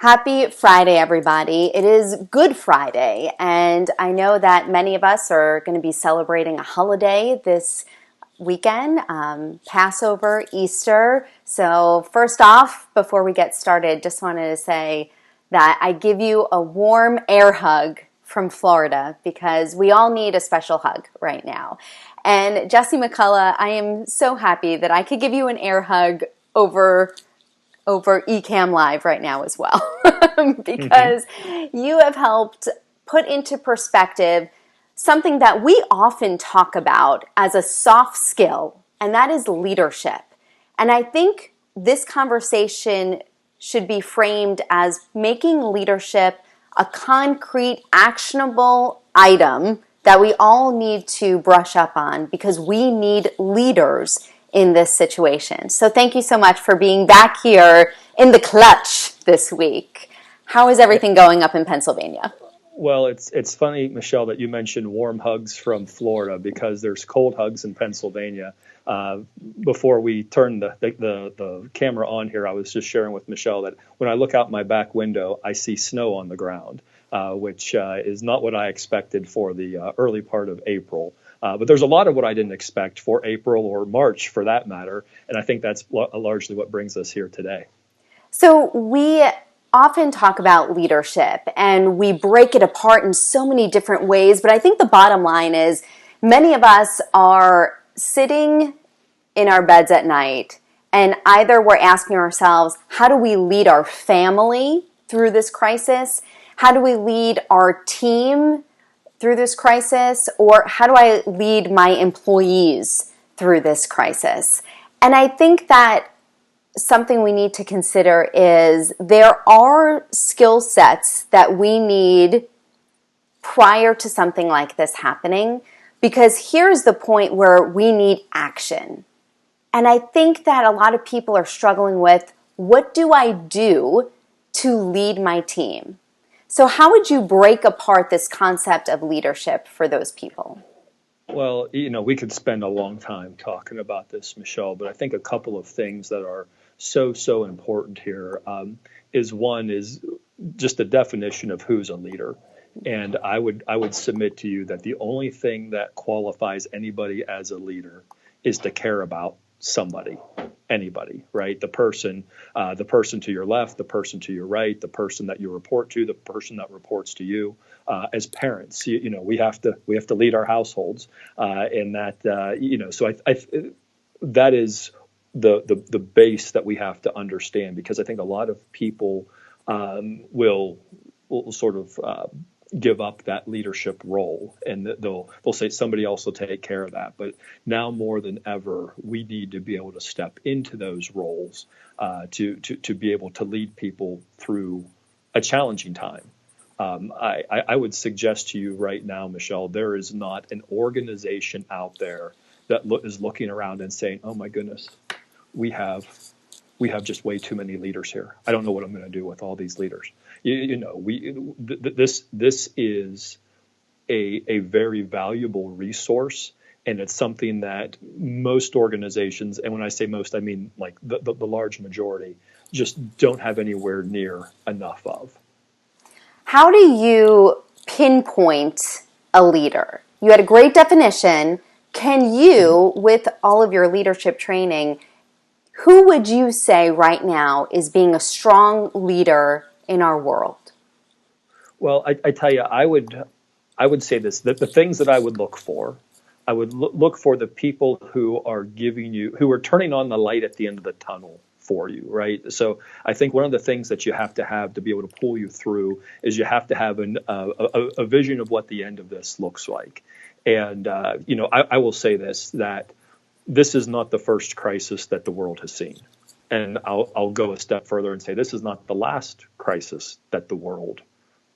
Happy Friday, everybody. It is Good Friday, and I know that many of us are going to be celebrating a holiday this weekend, Passover, Easter. So first off, before we get started, just wanted to say that I give you a warm air hug from Florida because we all need a special hug right now. And Jesse McCullough, I am so happy that I could give you an air hug over Ecamm Live right now as well because you have helped put into perspective something that we often talk about as a soft skill, and that is leadership. And I think this conversation should be framed as making leadership a concrete, actionable item that we all need to brush up on because we need leaders in this situation. So thank you so much for being back here in the clutch this week. How is everything going up in Pennsylvania? Well, it's funny, Michelle, that you mentioned warm hugs from Florida because there's cold hugs in Pennsylvania. Before we turned the camera on here, I was just sharing with Michelle that when I look out my back window, I see snow on the ground, which is not what I expected for the early part of April. But there's a lot of what I didn't expect for April or March, for that matter, and I think that's largely what brings us here today. So we often talk about leadership and we break it apart in so many different ways, but I think the bottom line is many of us are sitting in our beds at night and either we're asking ourselves, how do we lead our family through this crisis? How do we lead our team through this crisis? Or how do I lead my employees through this crisis? And I think that something we need to consider is there are skill sets that we need prior to something like this happening, because here's the point where we need action. And I think that a lot of people are struggling with, what do I do to lead my team? So how would you break apart this concept of leadership for those people? Well, we could spend a long time talking about this, Michelle, but I think a couple of things that are so important here is just the definition of who's a leader. And I would submit to you that the only thing that qualifies anybody as a leader is to care about somebody, anybody, right? The person to your left, the person to your right, the person that you report to, the person that reports to you. As parents, we have to lead our households, and that So that is the base that we have to understand, because I think a lot of people will sort of give up that leadership role, and they'll say somebody else will take care of that. But now more than ever, we need to be able to step into those roles to be able to lead people through a challenging time. I would suggest to you right now, Michelle, there is not an organization out there that is looking around and saying, "Oh my goodness, we have just way too many leaders here. I don't know what I'm going to do with all these leaders." This is a very valuable resource, and it's something that most organizations, and when I say most, I mean like the large majority, just don't have anywhere near enough of. How do you pinpoint a leader? You had a great definition. Can you, with all of your leadership training, who would you say right now is being a strong leader in our world? Well, I tell you, I would say this, that the things that I would look for, I would look for the people who are who are turning on the light at the end of the tunnel for you, right? So I think one of the things that you have to be able to pull you through is you have to have a vision of what the end of this looks like. And, I will say this, that this is not the first crisis that the world has seen. And I'll go a step further and say this is not the last crisis that the world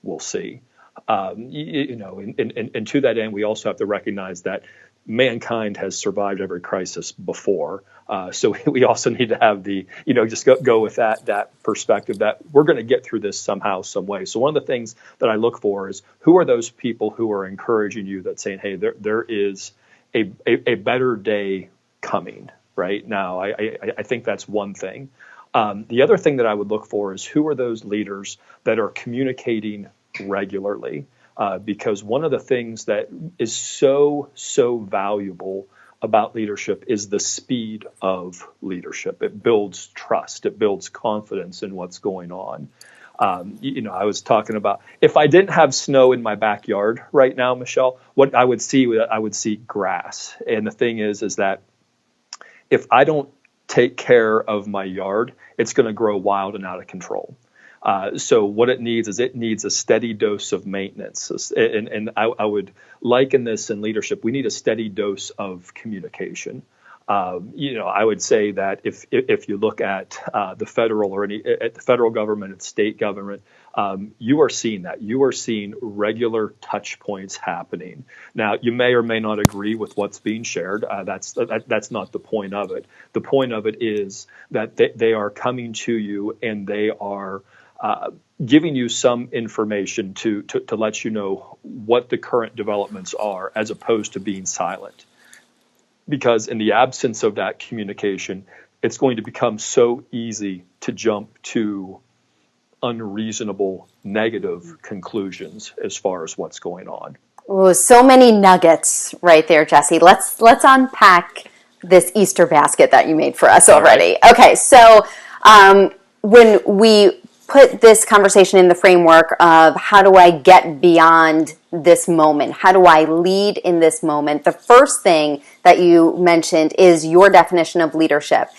will see. And to that end, we also have to recognize that mankind has survived every crisis before. So we also need to have just go with that perspective that we're going to get through this somehow, some way. So one of the things that I look for is, who are those people who are encouraging you, that saying, hey, there is a better day coming right now. I think that's one thing. The other thing that I would look for is who are those leaders that are communicating regularly, because one of the things that is so valuable about leadership is the speed of leadership. It builds trust. It builds confidence in what's going on. I was talking about if I didn't have snow in my backyard right now, Michelle, what I would see grass. And the thing is that if I don't take care of my yard, it's going to grow wild and out of control. So what it needs a steady dose of maintenance. And I would liken this in leadership. We need a steady dose of communication. I would say that if you look at the federal or at the federal government and state government, you are seeing that. You are seeing regular touch points happening. Now, you may or may not agree with what's being shared. That's not the point of it. The point of it is that they are coming to you and they are giving you some information to let you know what the current developments are, as opposed to being silent. Because in the absence of that communication, it's going to become so easy to jump to unreasonable negative conclusions as far as what's going on. Oh, so many nuggets right there, Jesse. Let's unpack this Easter basket that you made for us already. Right. Okay, so when we put this conversation in the framework of how do I get beyond this moment? How do I lead in this moment? The first thing that you mentioned is your definition of leadership.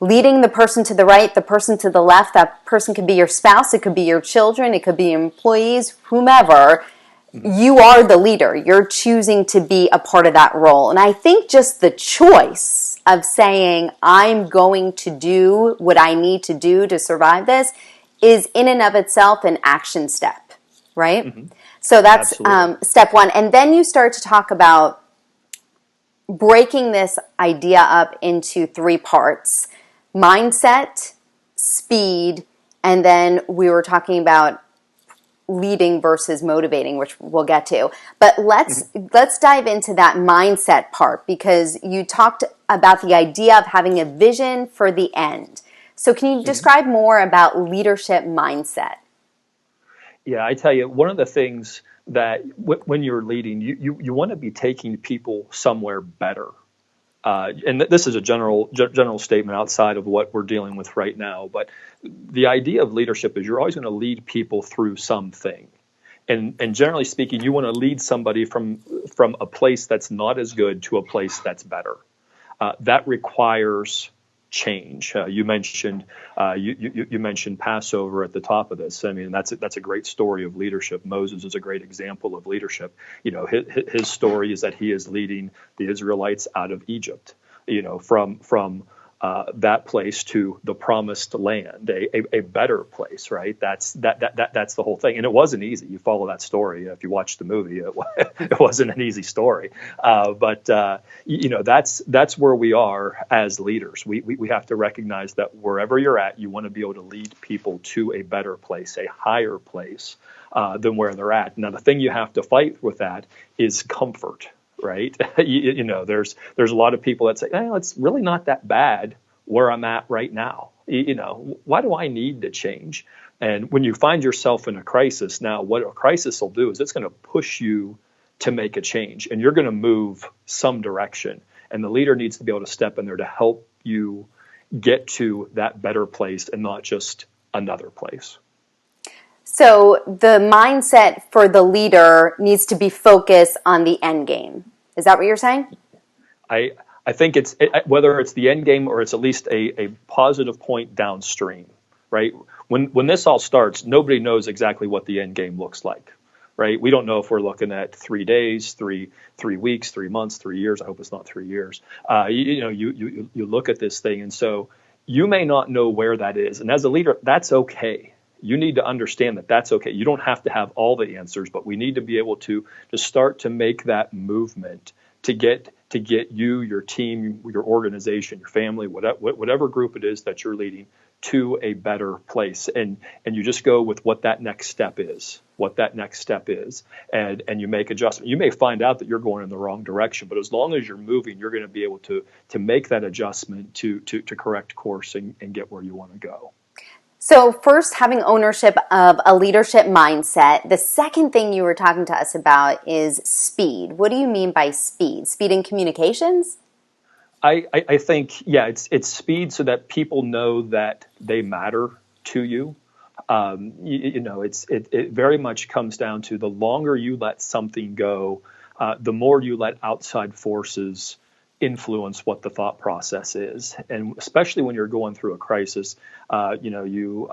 Leading the person to the right, the person to the left. That person could be your spouse, it could be your children, it could be employees, whomever. You are the leader. You're choosing to be a part of that role. And I think just the choice of saying, I'm going to do what I need to do to survive this is in and of itself an action step, right? Mm-hmm. So that's step one. And then you start to talk about breaking this idea up into three parts: mindset, speed, and then we were talking about leading versus motivating, which we'll get to. But let's dive into that mindset part, because you talked about the idea of having a vision for the end. So can you describe more about leadership mindset? Yeah, I tell you, one of the things that when you're leading, you want to be taking people somewhere better. And this is a general statement outside of what we're dealing with right now. But the idea of leadership is you're always going to lead people through something. And generally speaking, you want to lead somebody from a place that's not as good to a place that's better. That requires change. You mentioned you mentioned Passover at the top of this. I mean, that's a great story of leadership. Moses is a great example of leadership. His story is that he is leading the Israelites out of Egypt. From that place to the promised land, a better place, right? That's the whole thing. And it wasn't easy. You follow that story. If you watch the movie, it wasn't an easy story. But that's where we are as leaders. We have to recognize that wherever you're at, you want to be able to lead people to a better place, a higher place than where they're at. Now, the thing you have to fight with that is comfort. Right. There's a lot of people that say, it's really not that bad where I'm at right now. Why do I need to change? And when you find yourself in a crisis, now what a crisis will do is it's going to push you to make a change, and you're going to move some direction. And the leader needs to be able to step in there to help you get to that better place and not just another place. So the mindset for the leader needs to be focused on the end game. Is that what you're saying? I think it's whether it's the end game or it's at least a positive point downstream, right? When this all starts, nobody knows exactly what the end game looks like, right? We don't know if we're looking at 3 days, 3 weeks, 3 months, 3 years. I hope it's not 3 years. You look at this thing, and so you may not know where that is. And as a leader, that's okay. You need to understand that that's okay. You don't have to have all the answers, but we need to be able to start to make that movement to get you, your team, your organization, your family, whatever group it is that you're leading, to a better place, and you just go with what that next step is, and you make adjustment. You may find out that you're going in the wrong direction, but as long as you're moving, you're going to be able to make that adjustment to correct course and get where you want to go. So first, having ownership of a leadership mindset. The second thing you were talking to us about is speed. What do you mean by speed? Speed in communications? I think, yeah, it's speed so that people know that they matter to you. It very much comes down to the longer you let something go, the more you let outside forces influence what the thought process is. And especially when you're going through a crisis, you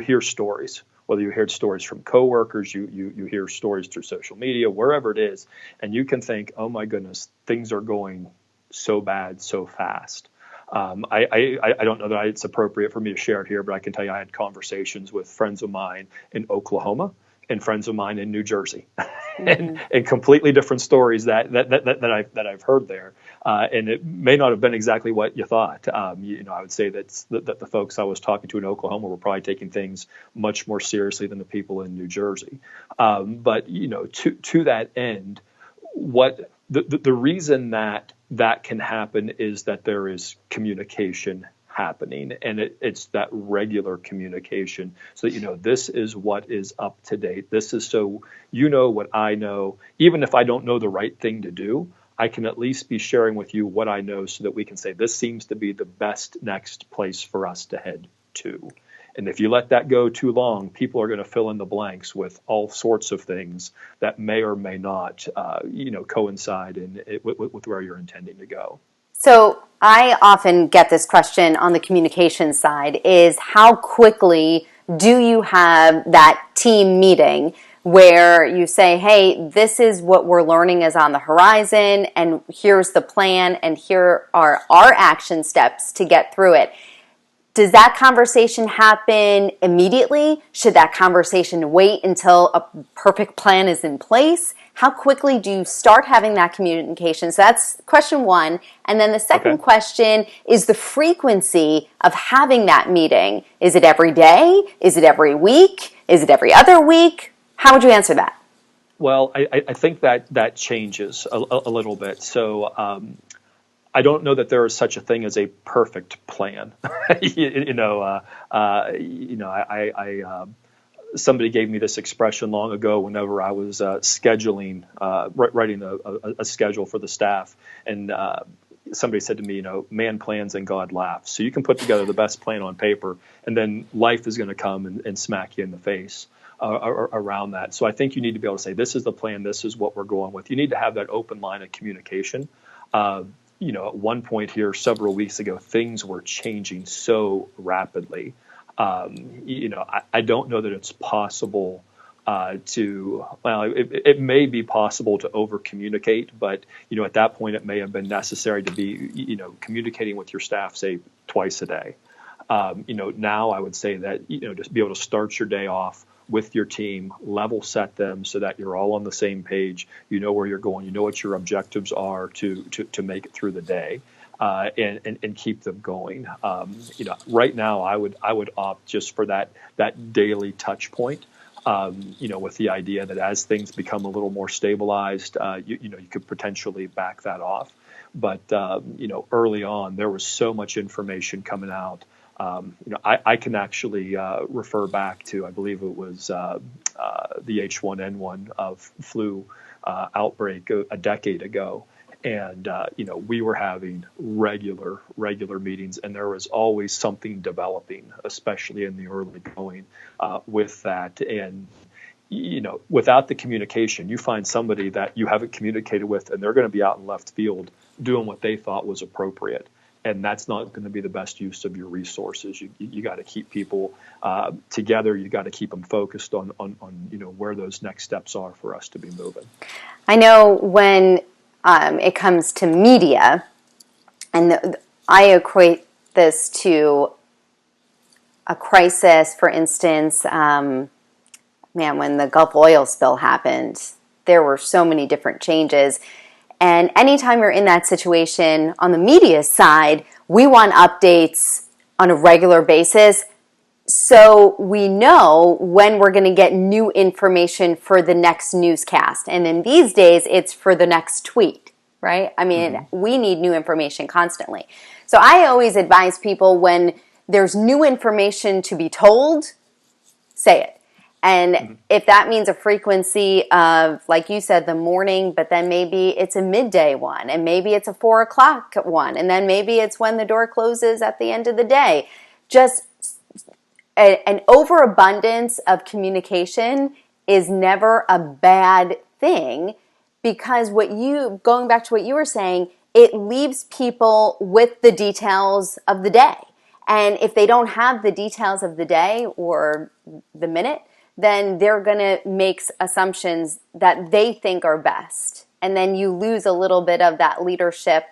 hear stories. Whether you hear stories from coworkers, you hear stories through social media, wherever it is, and you can think, oh my goodness, things are going so bad so fast. I don't know that it's appropriate for me to share it here, but I can tell you I had conversations with friends of mine in Oklahoma and friends of mine in New Jersey, and completely different stories that I've heard there, and it may not have been exactly what you thought. I would say that the folks I was talking to in Oklahoma were probably taking things much more seriously than the people in New Jersey. But to that end, what the reason that can happen is that there is communication happening, and it's that regular communication, so that this is what is up to date. This is so what I know. Even if I don't know the right thing to do, I can at least be sharing with you what I know, so that we can say this seems to be the best next place for us to head to. And if you let that go too long, people are going to fill in the blanks with all sorts of things that may or may not, coincide with where you're intending to go. So I often get this question on the communication side is how quickly do you have that team meeting where you say, hey, this is what we're learning is on the horizon, and here's the plan, and here are our action steps to get through it. Does that conversation happen immediately? Should that conversation wait until a perfect plan is in place? How quickly do you start having that communication? So that's question one. And then the second question is the frequency of having that meeting. Is it every day? Is it every week? Is it every other week? How would you answer that? Well, I think that changes a little bit. So I don't know that there is such a thing as a perfect plan. Somebody gave me this expression long ago whenever I was writing a schedule for the staff, and somebody said to me, man plans and God laughs. So you can put together the best plan on paper, and then life is going to come and smack you in the face around that. So I think you need to be able to say, this is the plan, this is what we're going with. You need to have that open line of communication. At one point here several weeks ago, things were changing so rapidly. I don't know that it's possible it may be possible to over communicate, but, at that point it may have been necessary to be, communicating with your staff, say, twice a day. Now I would say that, just be able to start your day off with your team, level set them so that you're all on the same page. You know where you're going. You know what your objectives are to make it through the day, and keep them going. Right now I would opt just for that daily touch point. With the idea that as things become a little more stabilized, you could potentially back that off. But early on there was so much information coming out. I can actually refer back to, I believe it was the H1N1 flu outbreak a decade ago. And, we were having regular meetings, and there was always something developing, especially in the early going with that. And, without the communication, you find somebody that you haven't communicated with, and they're going to be out in left field doing what they thought was appropriate. And that's not going to be the best use of your resources. You got to keep people together. You got to keep them focused on where those next steps are for us to be moving. I know when it comes to media, and I equate this to a crisis. For instance, when the Gulf oil spill happened, there were so many different changes. And anytime you're in that situation on the media side, we want updates on a regular basis, so we know when we're going to get new information for the next newscast. And in these days, it's for the next tweet, right? I mean, we need new information constantly. So I always advise people, when there's new information to be told, say it. And if that means a frequency of, like you said, the morning, but then maybe it's a midday one, and maybe it's a 4 o'clock one, and then maybe it's when the door closes at the end of the day. Just an overabundance of communication is never a bad thing, because going back to what you were saying, it leaves people with the details of the day. And if they don't have the details of the day or the minute, then they're going to make assumptions that they think are best. And then you lose a little bit of that leadership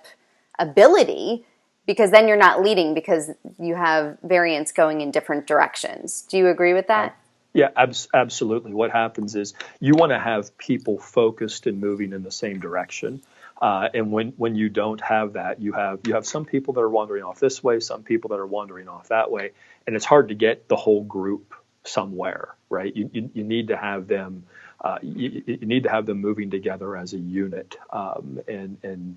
ability, because then you're not leading, because you have variants going in different directions. Do you agree with that? Yeah, absolutely. What happens is you want to have people focused and moving in the same direction. And when you don't have that, you have some people that are wandering off this way, some people that are wandering off that way, and it's hard to get the whole group somewhere, right? You need to have them. You need to have them moving together as a unit, and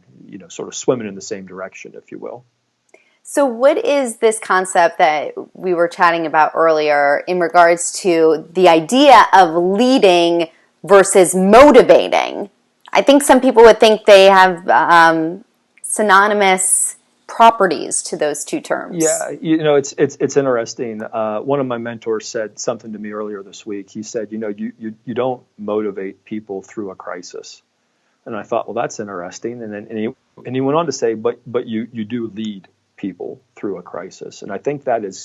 sort of swimming in the same direction, if you will. So what is this concept that we were chatting about earlier in regards to the idea of leading versus motivating? I think some people would think they have synonymous properties to those two terms. Yeah, it's interesting. One of my mentors said something to me earlier this week. He said, you don't motivate people through a crisis. And I thought, well, that's interesting. And he went on to say, but you do lead people through a crisis. And I think that is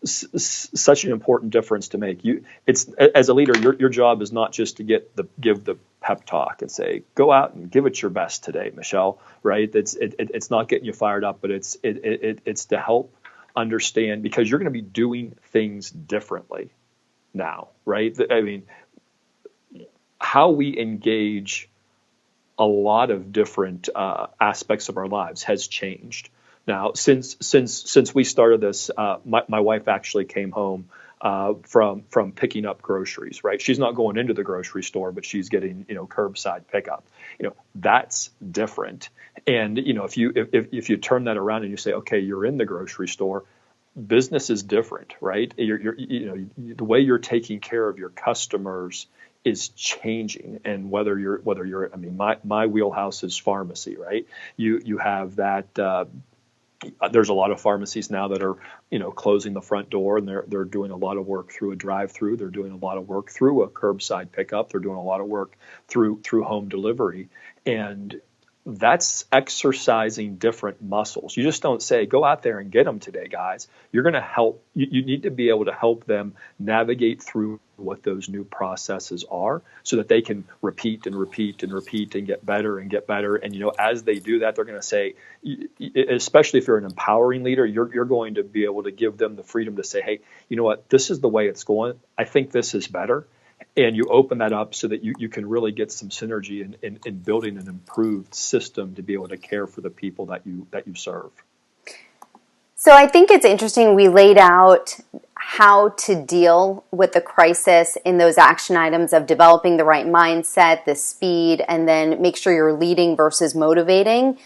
such an important difference to make. It's as a leader, your job is not just to give the pep talk and say, go out and give it your best today, Michelle, right? It's not getting you fired up, but it's to help understand, because you're going to be doing things differently now, right? I mean, how we engage a lot of different aspects of our lives has changed. Now, since we started this, my wife actually came home from picking up groceries. Right, she's not going into the grocery store, but she's getting curbside pickup. That's different. And if you turn that around and you say, okay, you're in the grocery store, business is different, right? The way you're taking care of your customers is changing. And whether you're I mean, my wheelhouse is pharmacy, right? You have that. There's a lot of pharmacies now that are closing the front door, and they're doing a lot of work through a drive-through. They're doing a lot of work through a curbside pickup. They're doing a lot of work through home delivery, and that's exercising different muscles. You just don't say, go out there and get them today, guys. You're going to help. You need to be able to help them navigate through what those new processes are, so that they can repeat and repeat and repeat and get better and get better. And as they do that, they're going to say, especially if you're an empowering leader, you're going to be able to give them the freedom to say, hey, you know what, this is the way it's going. I think this is better. And you open that up so that you can really get some synergy in building an improved system to be able to care for the people that you serve. So I think it's interesting, we laid out how to deal with the crisis in those action items of developing the right mindset, the speed, and then make sure you're leading versus motivating.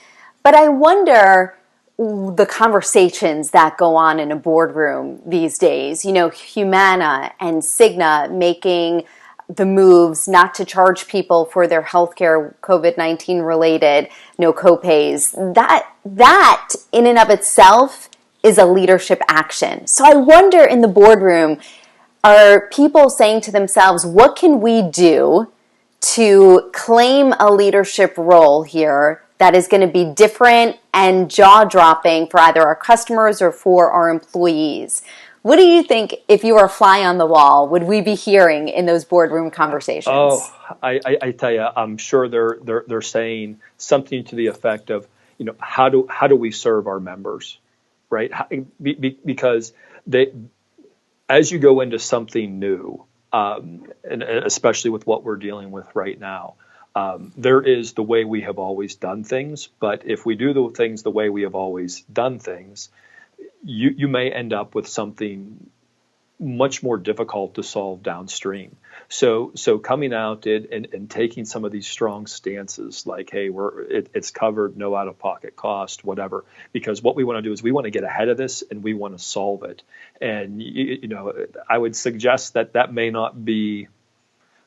But I wonder the conversations that go on in a boardroom these days. Humana and Cigna making the moves not to charge people for their healthcare, COVID-19 related, no copays. That in and of itself is a leadership action. So I wonder, in the boardroom, are people saying to themselves, what can we do to claim a leadership role here that is going to be different and jaw-dropping for either our customers or for our employees? What do you think, if you were a fly on the wall, would we be hearing in those boardroom conversations? Oh, I tell you, I'm sure they're saying something to the effect of, how do we serve our members, right? Because as you go into something new, and especially with what we're dealing with right now, there is the way we have always done things. But if we do the things the way we have always done things, you may end up with something much more difficult to solve downstream. So coming out and taking some of these strong stances, like, hey, it's covered, no out of pocket cost, whatever, because what we want to do is we want to get ahead of this and we want to solve it. And I would suggest that may not be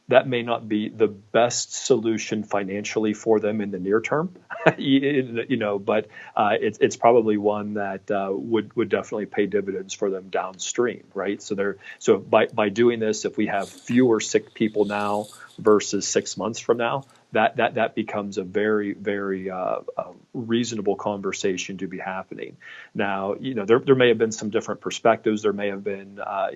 the best solution financially for them in the near term, but it's probably one that would definitely pay dividends for them downstream, right? So by doing this, if we have fewer sick people now versus 6 months from now, that becomes a very, very reasonable conversation to be happening. Now, there may have been some different perspectives. There may have been, how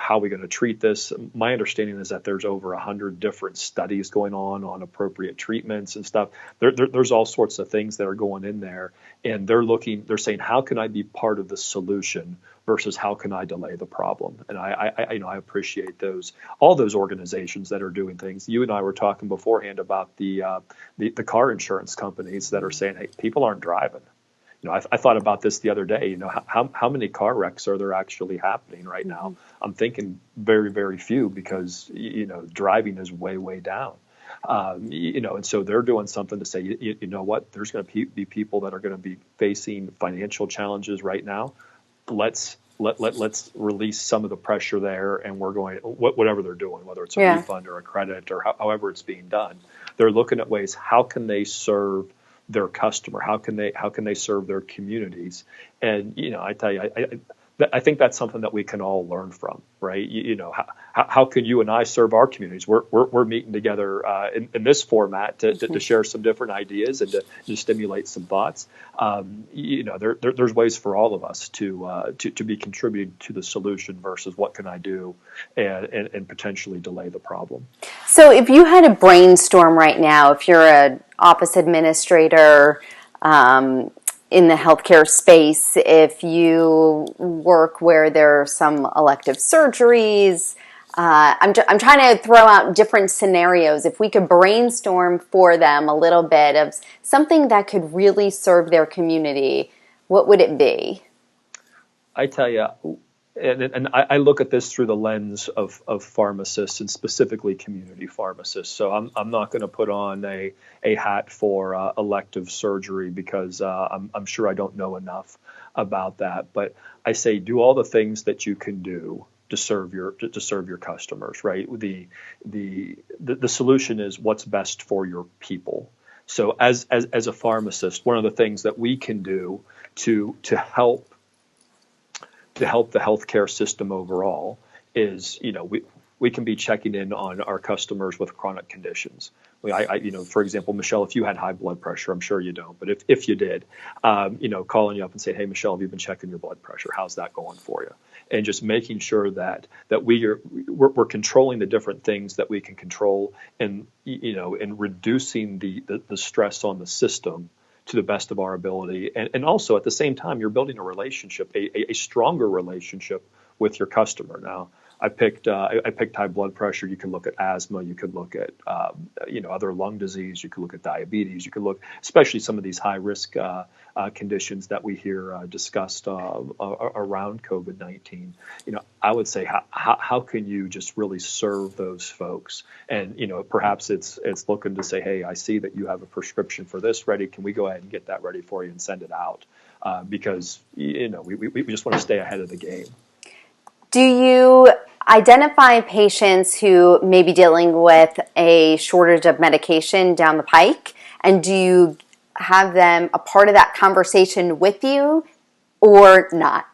are we going to treat this? My understanding is that there's over 100 different studies going on appropriate treatments and stuff. There's all sorts of things that are going in there, and they're saying, how can I be part of the solution versus how can I delay the problem? And I appreciate all those organizations that are doing things. You and I were talking beforehand about the car insurance companies that are saying, hey, people aren't driving. I thought about this the other day. How many car wrecks are there actually happening right now? Mm-hmm. I'm thinking very, very few, because driving is way, way down. And so they're doing something to say, you know what? There's going to be people that are going to be facing financial challenges right now. Let's release some of the pressure there, and we're going whatever they're doing, whether it's a refund or a credit or however it's being done. They're looking at ways, how can they serve their customer? How can they serve their communities? And I tell you, I think that's something that we can all learn from, right? How can you and I serve our communities? We're meeting together in this format to share some different ideas and to stimulate some thoughts. There's ways for all of us to be contributing to the solution versus what can I do and potentially delay the problem. So if you had a brainstorm right now, if you're an office administrator, in the healthcare space, if you work where there are some elective surgeries, I'm trying to throw out different scenarios. If we could brainstorm for them a little bit of something that could really serve their community, what would it be? I tell you, and I look at this through the lens of pharmacists, and specifically community pharmacists. So I'm not going to put on a hat for elective surgery, because I'm sure I don't know enough about that. But I say, do all the things that you can do to serve your customers, right? The solution is what's best for your people. So as a pharmacist, one of the things that we can do to help the healthcare system overall is, we can be checking in on our customers with chronic conditions. For example, Michelle, if you had high blood pressure, I'm sure you don't, but if you did, calling you up and say, hey, Michelle, have you been checking your blood pressure? How's that going for you? And just making sure that we're controlling the different things that we can control, and and reducing the stress on the system to the best of our ability. And also at the same time, you're building a relationship, a stronger relationship with your customer. Now, I picked high blood pressure. You can look at asthma. You could look at other lung disease. You could look at diabetes. You could look, especially some of these high risk conditions that we hear discussed around COVID-19. I would say, how can you just really serve those folks? And perhaps it's looking to say, hey, I see that you have a prescription for this ready. Can we go ahead and get that ready for you and send it out? Because we just want to stay ahead of the game. Do you identify patients who may be dealing with a shortage of medication down the pike, and do you have them a part of that conversation with you or not?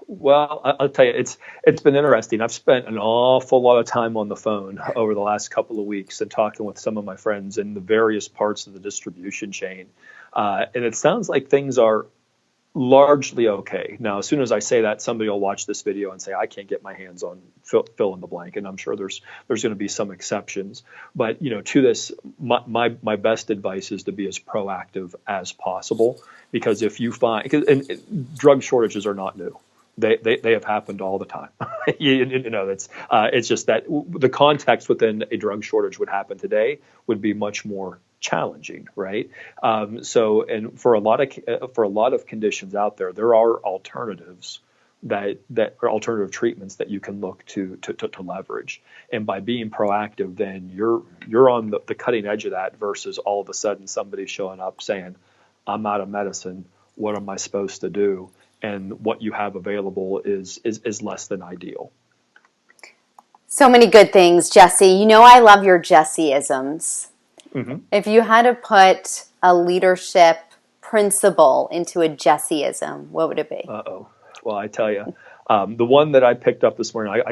Well, I'll tell you, it's been interesting. I've spent an awful lot of time on the phone over the last couple of weeks and talking with some of my friends in the various parts of the distribution chain. And it sounds like things are largely okay. Now, as soon as I say that, somebody will watch this video and say, I can't get my hands on fill in the blank. And I'm sure there's going to be some exceptions. But, to this, my best advice is to be as proactive as possible, because if you find, and drug shortages are not new. They have happened all the time. It's just that the context within a drug shortage would happen today would be much more challenging, right? And for a lot of conditions out there, there are alternatives that are alternative treatments that you can look to leverage. And by being proactive, then you're on the cutting edge of that versus all of a sudden somebody showing up saying, I'm out of medicine. What am I supposed to do? And what you have available is less than ideal. So many good things, Jesse. You know I love your Jesse-isms. Mm-hmm. If you had to put a leadership principle into a Jesse-ism, what would it be? Uh-oh. Well, I tell you, the one that I picked up this morning,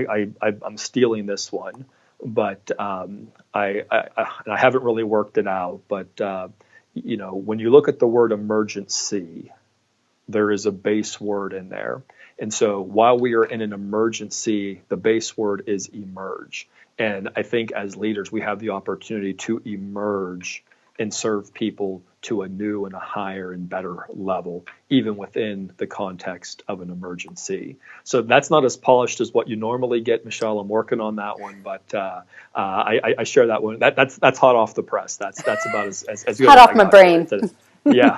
I'm stealing this one, but I haven't really worked it out. But when you look at the word emergency, there is a base word in there. And so while we are in an emergency, the base word is emerge. And I think as leaders, we have the opportunity to emerge and serve people to a new and a higher and better level, even within the context of an emergency. So that's not as polished as what you normally get, Michelle. I'm working on that one, but I share that one. That's hot off the press. That's about as good hot as off my brain. Yeah.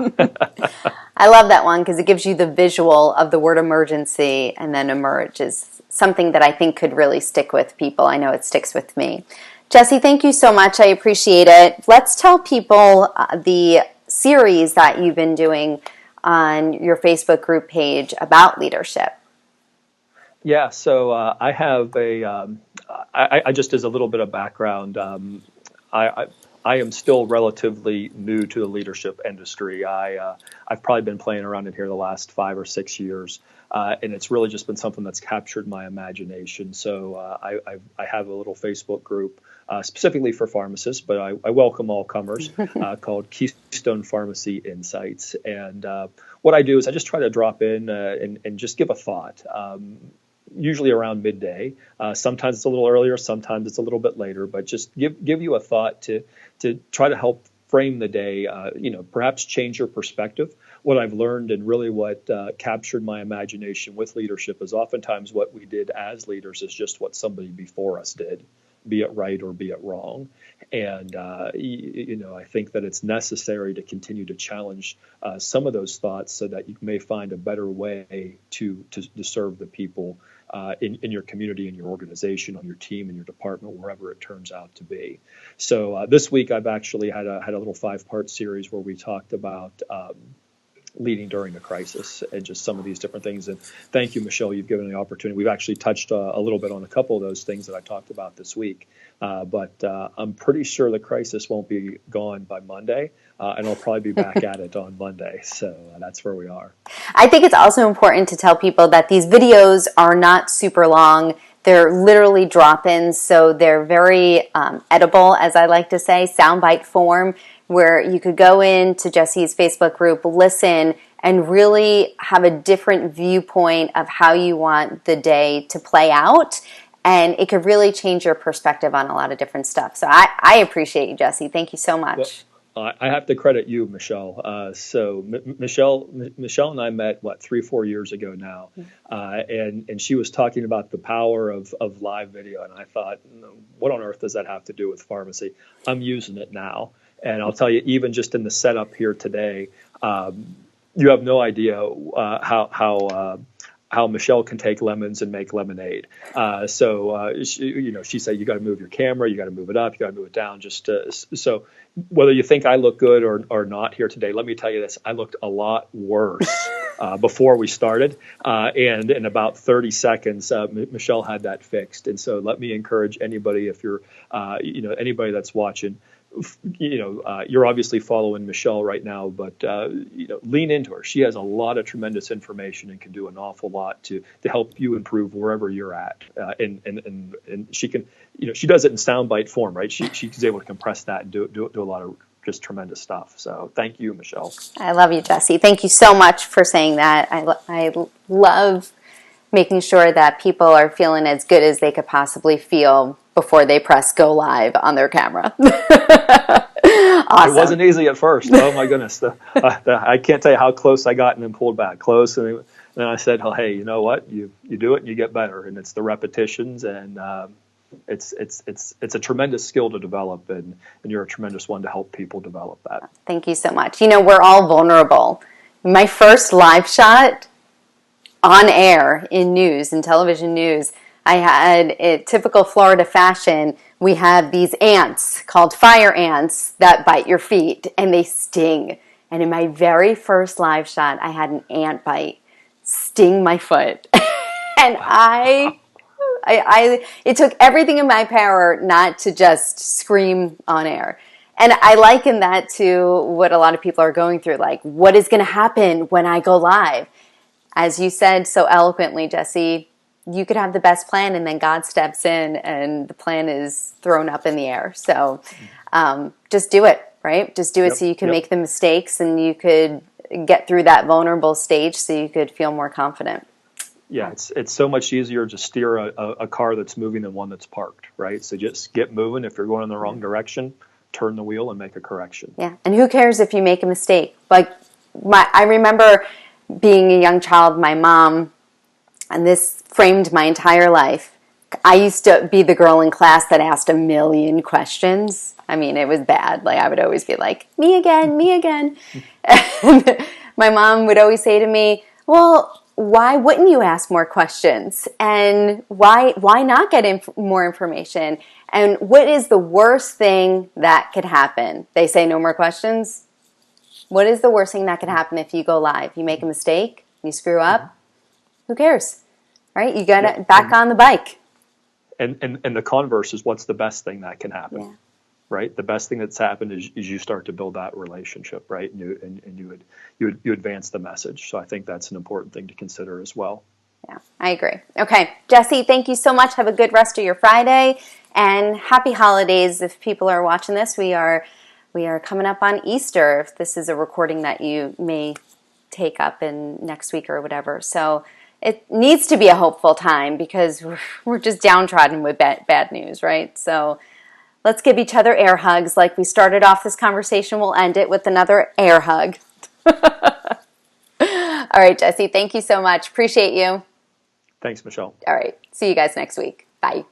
I love that one because it gives you the visual of the word emergency, and then emerge is something that I think could really stick with people. I know it sticks with me. Jesse, thank you so much. I appreciate it. Let's tell people the series that you've been doing on your Facebook group page about leadership. Yeah, so I have I just as a little bit of background, I am still relatively new to the leadership industry. I've probably been playing around in here the last 5 or 6 years, and it's really just been something that's captured my imagination. So I have a little Facebook group specifically for pharmacists, but I welcome all comers called Keystone Pharmacy Insights. And what I do is I just try to drop in and just give a thought. Usually around midday. Sometimes it's a little earlier, sometimes it's a little bit later, but just give you a thought to try to help frame the day, perhaps change your perspective. What I've learned and really what captured my imagination with leadership is oftentimes what we did as leaders is just what somebody before us did, be it right or be it wrong. And, I think that it's necessary to continue to challenge some of those thoughts so that you may find a better way to serve the people in your community, in your organization, on your team, in your department, wherever it turns out to be. So this week I've actually had a little 5-part series where we talked about leading during a crisis and just some of these different things. And thank you, Michelle. You've given me the opportunity. We've actually touched a little bit on a couple of those things that I talked about this week. But I'm pretty sure the crisis won't be gone by Monday, and I'll probably be back at it on Monday. So that's where we are. I think it's also important to tell people that these videos are not super long. They're literally drop-ins, so they're very edible, as I like to say, soundbite form, where you could go into Jesse's Facebook group, listen, and really have a different viewpoint of how you want the day to play out. And it could really change your perspective on a lot of different stuff. So I appreciate you, Jesse. Thank you so much. Well, I have to credit you, Michelle. Michelle and I met 3-4 years ago now, and she was talking about the power of live video, and I thought, what on earth does that have to do with pharmacy? I'm using it now, and I'll tell you, even just in the setup here today, you have no idea how Michelle can take lemons and make lemonade. She said, you got to move your camera, you got to move it up, you got to move it down. So whether you think I look good or not here today, let me tell you this, I looked a lot worse before we started. And in about 30 seconds, Michelle had that fixed. And so let me encourage anybody, if you're, anybody that's watching, you're obviously following Michelle right now, but lean into her. She has a lot of tremendous information and can do an awful lot to help you improve wherever you're at. And she can, she does it in soundbite form, right? She's able to compress that and do a lot of just tremendous stuff. So thank you, Michelle. I love you, Jesse. Thank you so much for saying that. I love making sure that people are feeling as good as they could possibly feel before they press go live on their camera. Awesome. It wasn't easy at first. Oh my goodness. I can't tell you how close I got and then pulled back close. And then I said, oh, hey, you know what? You do it and you get better. And it's the repetitions. And It's a tremendous skill to develop, and you're a tremendous one to help people develop that. Thank you so much. We're all vulnerable. My first live shot on air in news, in television news, I had, in typical Florida fashion, we have these ants called fire ants that bite your feet and they sting. And in my very first live shot, I had an ant bite sting my foot. And it took everything in my power not to just scream on air. And I liken that to what a lot of people are going through, like, what is going to happen when I go live? As you said so eloquently, Jesse, you could have the best plan and then God steps in and the plan is thrown up in the air. So just do it, right? Just do it so you can make the mistakes and you could get through that vulnerable stage so you could feel more confident. Yeah, it's so much easier to steer a car that's moving than one that's parked, right? So just get moving. If you're going in the wrong direction, turn the wheel and make a correction. Yeah, and who cares if you make a mistake? Like, I remember being a young child, my mom, and this framed my entire life. I used to be the girl in class that asked a million questions. I mean, it was bad. Like, I would always be like, me again, me again. And my mom would always say to me, well, why wouldn't you ask more questions? And why not get more information? And what is the worst thing that could happen? They say no more questions. What is the worst thing that could happen if you go live? You make a mistake, you screw up, who cares? Right? You got it back on the bike. And the converse is, what's the best thing that can happen? Yeah. Right? The best thing that's happened is you start to build that relationship, right? And you advance the message. So I think that's an important thing to consider as well. Yeah, I agree. Okay, Jesse, thank you so much. Have a good rest of your Friday and happy holidays. If people are watching this, we are coming up on Easter. If this is a recording that you may take up in next week or whatever. So it needs to be a hopeful time because we're just downtrodden with bad news, right? So let's give each other air hugs. Like we started off this conversation, we'll end it with another air hug. All right, Jesse, thank you so much. Appreciate you. Thanks, Michelle. All right, see you guys next week. Bye.